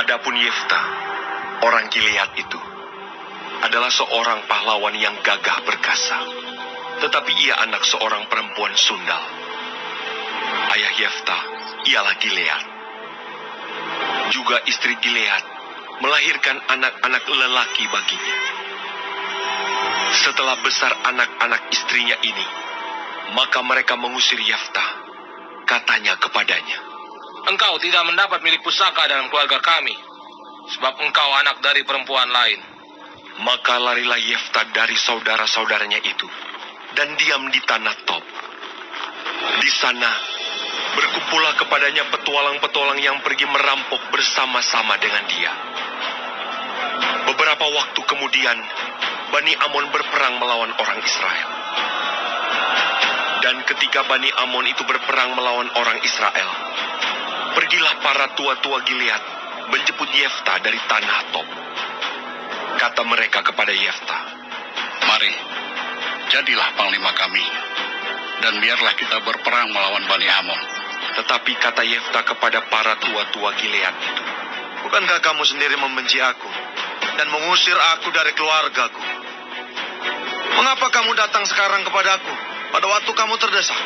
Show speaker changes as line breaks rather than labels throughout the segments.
Adapun Yefta, orang Gilead itu, adalah seorang pahlawan yang gagah perkasa. Tetapi ia anak seorang perempuan sundal. Ayah Yefta ialah Gilead. Juga istri Gilead melahirkan anak-anak lelaki baginya. Setelah besar anak-anak istrinya ini, maka mereka mengusir Yefta. Katanya kepadanya,
"Engkau tidak mendapat milik pusaka dalam keluarga kami, sebab engkau anak dari perempuan lain."
Maka larilah Yefta dari saudara-saudaranya itu, dan diam di tanah Tob. Di sana, berkumpullah kepadanya petualang-petualang yang pergi merampok bersama-sama dengan dia. Beberapa waktu kemudian, Bani Amon berperang melawan orang Israel. Dan ketika Bani Amon itu berperang melawan orang Israel, pergilah para tua-tua Gilead menjemput Yefta dari tanah Tob. Kata mereka kepada Yefta,
"Mari, jadilah panglima kami, dan biarlah kita berperang melawan Bani Amon."
Tetapi kata Yefta kepada para tua-tua Gilead itu, "Bukankah kamu sendiri membenci aku dan mengusir aku dari keluargaku? Mengapa kamu datang sekarang kepadaku pada waktu kamu terdesak?"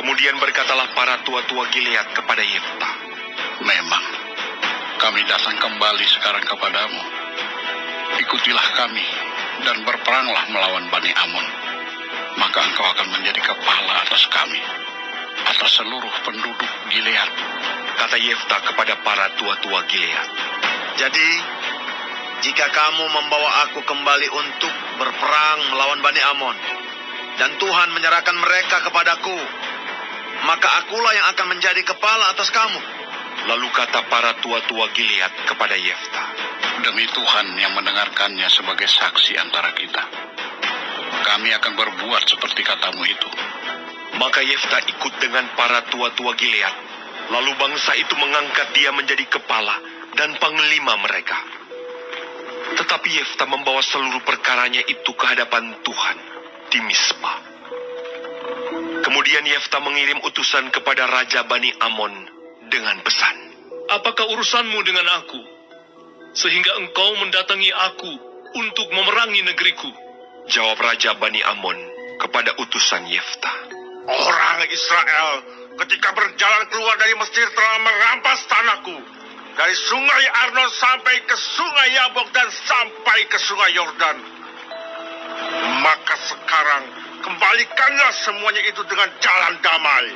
Kemudian berkatalah para tua-tua Gilead kepada Yefta,
"Memang, kami datang kembali sekarang kepadamu. Ikutilah kami, dan berperanglah melawan Bani Amon. Maka engkau akan menjadi kepala atas kami, atas seluruh penduduk Gilead."
Kata Yefta kepada para tua-tua Gilead, "Jadi, jika kamu membawa aku kembali untuk berperang melawan Bani Amon, dan Tuhan menyerahkan mereka kepadaku, maka akulah yang akan menjadi kepala atas kamu." Lalu kata para tua-tua Gilead kepada Yefta,
Demi Tuhan yang mendengarkannya sebagai saksi antara kita, kami akan berbuat seperti katamu itu.
Maka Yefta ikut dengan para tua-tua Gilead. Lalu bangsa itu mengangkat dia menjadi kepala dan panglima mereka. Tetapi Yefta membawa seluruh perkaranya itu ke hadapan Tuhan di Mispa. Kemudian Yefta mengirim utusan kepada Raja Bani Amon dengan pesan,
"Apakah urusanmu dengan aku, sehingga engkau mendatangi aku untuk memerangi negeriku?"
Jawab Raja Bani Amon kepada utusan Yefta,
"Orang Israel ketika berjalan keluar dari Mesir telah merampas tanahku, dari sungai Arnon sampai ke sungai Yabok dan sampai ke sungai Yordan. Maka sekarang kembalikanlah semuanya itu dengan jalan damai."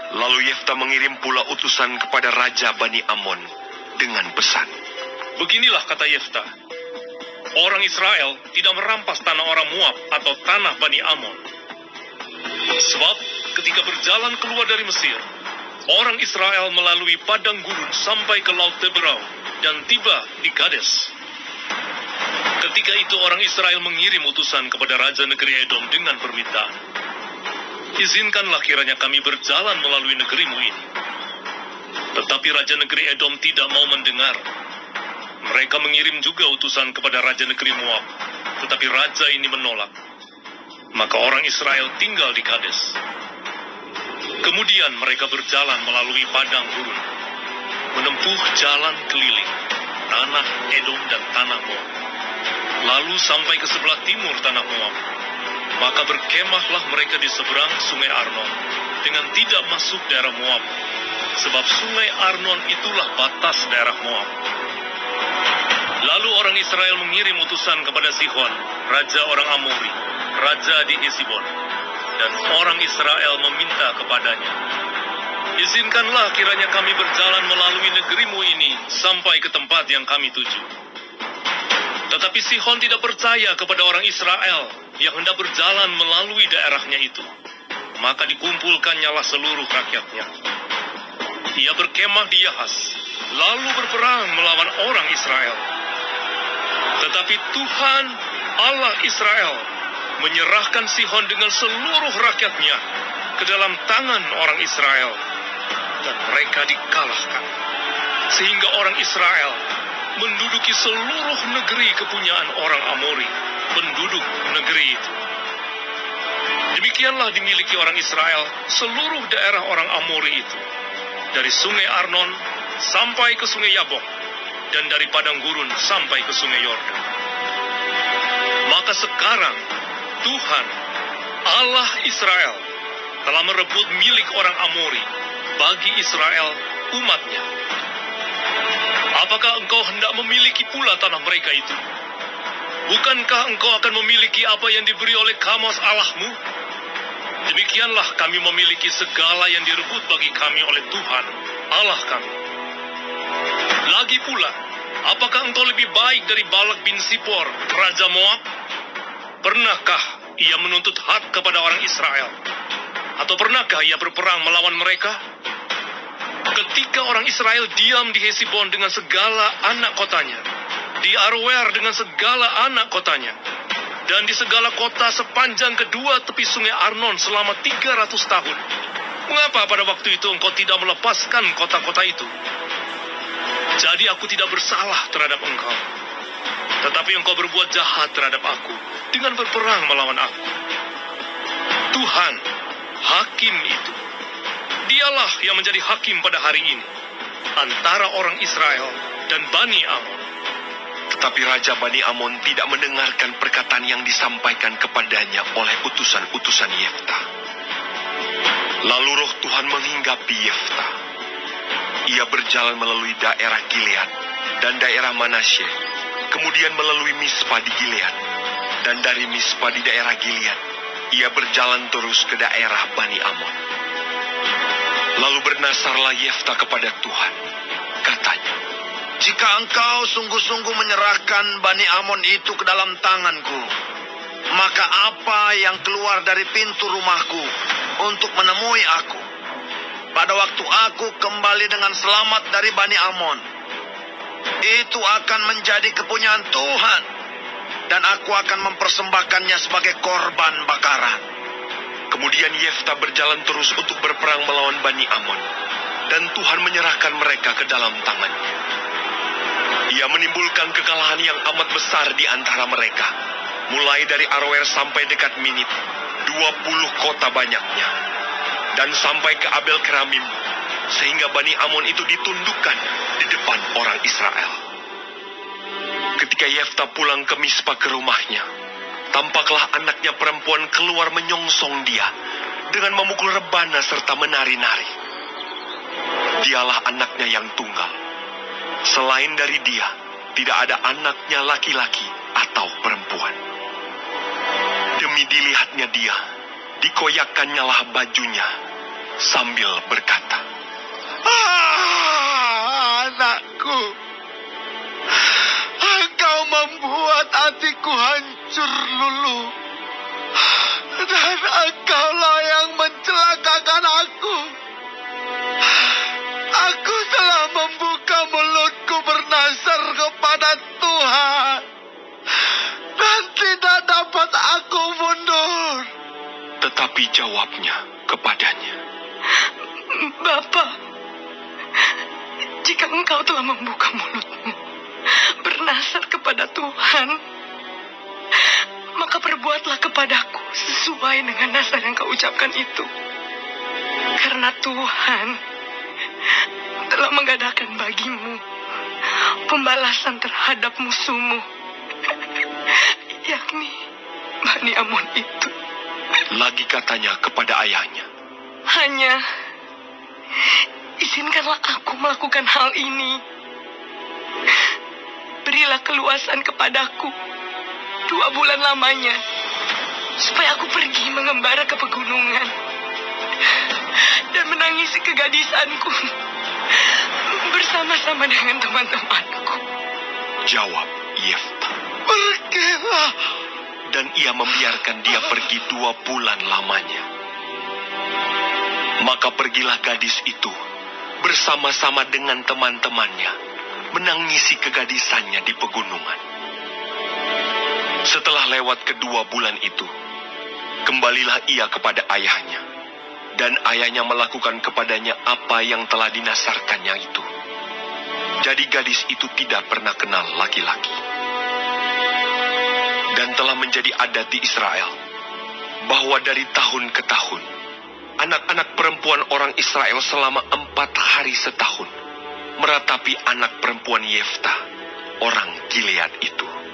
Lalu Yefta mengirim pula utusan kepada Raja Bani Amon dengan pesan,
"Beginilah kata Yefta, orang Israel tidak merampas tanah orang Moab atau tanah Bani Amon. Sebab ketika berjalan keluar dari Mesir, orang Israel melalui padang gurun sampai ke Laut Teberau dan tiba di Kades. Ketika itu orang Israel mengirim utusan kepada Raja negeri Edom dengan permintaan, 'Izinkanlah kiranya kami berjalan melalui negerimu ini.' Tetapi Raja negeri Edom tidak mau mendengar. Mereka mengirim juga utusan kepada Raja negeri Moab, tetapi Raja ini menolak. Maka orang Israel tinggal di Kades. Kemudian mereka berjalan melalui padang gurun, menempuh jalan keliling, tanah Edom dan tanah Moab, lalu sampai ke sebelah timur tanah Moab. Maka berkemahlah mereka di seberang sungai Arnon, dengan tidak masuk daerah Moab, sebab sungai Arnon itulah batas daerah Moab. Lalu orang Israel mengirim utusan kepada Sihon, raja orang Amori, raja di Hesibon, dan orang Israel meminta kepadanya, 'Izinkanlah kiranya kami berjalan melalui negerimu ini sampai ke tempat yang kami tuju.' Tetapi Sihon tidak percaya kepada orang Israel yang hendak berjalan melalui daerahnya itu. Maka dikumpulkannyalah seluruh rakyatnya. Ia berkemah di Yahas, lalu berperang melawan orang Israel. Tetapi Tuhan Allah Israel menyerahkan Sihon dengan seluruh rakyatnya ke dalam tangan orang Israel, dan mereka dikalahkan, sehingga orang Israel menduduki seluruh negeri kepunyaan orang Amori, penduduk negeri itu. Demikianlah dimiliki orang Israel seluruh daerah orang Amori itu, dari sungai Arnon sampai ke sungai Yabok, dan dari padang gurun sampai ke sungai Yordan. Maka sekarang Tuhan, Allah Israel, telah merebut milik orang Amori bagi Israel, umatnya. Apakah engkau hendak memiliki pula tanah mereka itu? Bukankah engkau akan memiliki apa yang diberi oleh Kamos Allahmu? Demikianlah kami memiliki segala yang direbut bagi kami oleh Tuhan, Allah kami. Lagi pula, apakah engkau lebih baik dari Balak bin Sipor, Raja Moab? Pernahkah ia menuntut hak kepada orang Israel? Atau pernahkah ia berperang melawan mereka? Ketika orang Israel diam di Hesibon dengan segala anak kotanya, di Aroer dengan segala anak kotanya, dan di segala kota sepanjang kedua tepi sungai Arnon selama 300 tahun, mengapa pada waktu itu engkau tidak melepaskan kota-kota itu? Jadi aku tidak bersalah terhadap engkau, tetapi engkau berbuat jahat terhadap aku dengan berperang melawan aku. Tuhan, hakim itu, dialah yang menjadi hakim pada hari ini antara orang Israel dan Bani Amon.
Tetapi Raja Bani Amon tidak mendengarkan perkataan yang disampaikan kepadanya oleh utusan-utusan Yefta. Lalu roh Tuhan menghinggapi Yefta. Ia berjalan melalui daerah Gilead dan daerah Manasye, kemudian melalui Mispa di Gilead, dan dari Mispa di daerah Gilead, ia berjalan terus ke daerah Bani Amon. Lalu bernasarlah Yefta kepada Tuhan. Katanya,
Jika engkau sungguh-sungguh menyerahkan Bani Amon itu ke dalam tanganku, maka apa yang keluar dari pintu rumahku untuk menemui aku, pada waktu aku kembali dengan selamat dari Bani Amon, itu akan menjadi kepunyaan Tuhan, dan aku akan mempersembahkannya sebagai korban bakaran.
kemudian Yefta berjalan terus untuk berperang melawan Bani Amon, dan Tuhan menyerahkan mereka ke dalam tangannya. Ia menimbulkan kekalahan yang amat besar di antara mereka, mulai dari Aroer sampai dekat Minit, 20 kota banyaknya, dan sampai ke Abel Keramim, sehingga Bani Amon itu ditundukkan di depan orang Israel. Ketika Yefta pulang ke Mispa ke rumahnya, tampaklah anaknya perempuan keluar menyongsong dia dengan memukul rebana serta menari-nari. Dialah anaknya yang tunggal. Selain dari dia, tidak ada anaknya laki-laki atau perempuan. Demi dilihatnya dia, dikoyakkannyalah bajunya sambil berkata,
Anakku, engkau membuat hatiku hancur lulu, dan engkaulah yang mencelakakan aku. Aku telah membuka mulutku bernasar kepada Tuhan, dan tidak dapat aku mundur.
tetapi jawabnya kepadanya,
Bapa, jika engkau telah membuka mulutmu bernasar kepada Tuhan, maka perbuatlah kepadaku sesuai dengan nasar yang kau ucapkan itu. Karena Tuhan telah mengadakan bagimu pembalasan terhadap musuhmu, yakni Bani Amon itu.
lagi katanya kepada ayahnya,
Hanya izinkanlah aku melakukan hal ini. Berilah keluasan kepadaku 2 bulan lamanya, supaya aku pergi mengembara ke pegunungan dan menangisi kegadisanku bersama-sama dengan teman-temanku.
Jawab Yefta.
Pergilah.
Dan ia membiarkan dia pergi 2 bulan lamanya. Maka pergilah gadis itu bersama-sama dengan teman-temannya menangisi kegadisannya di pegunungan. Setelah lewat kedua bulan itu, kembalilah ia kepada ayahnya, dan ayahnya melakukan kepadanya apa yang telah dinasarkannya itu. Jadi gadis itu tidak pernah kenal laki-laki. Dan telah menjadi adat di Israel, bahwa dari tahun ke tahun, anak-anak perempuan orang Israel selama 4 hari setahun meratapi anak perempuan Yefta orang Gilead itu.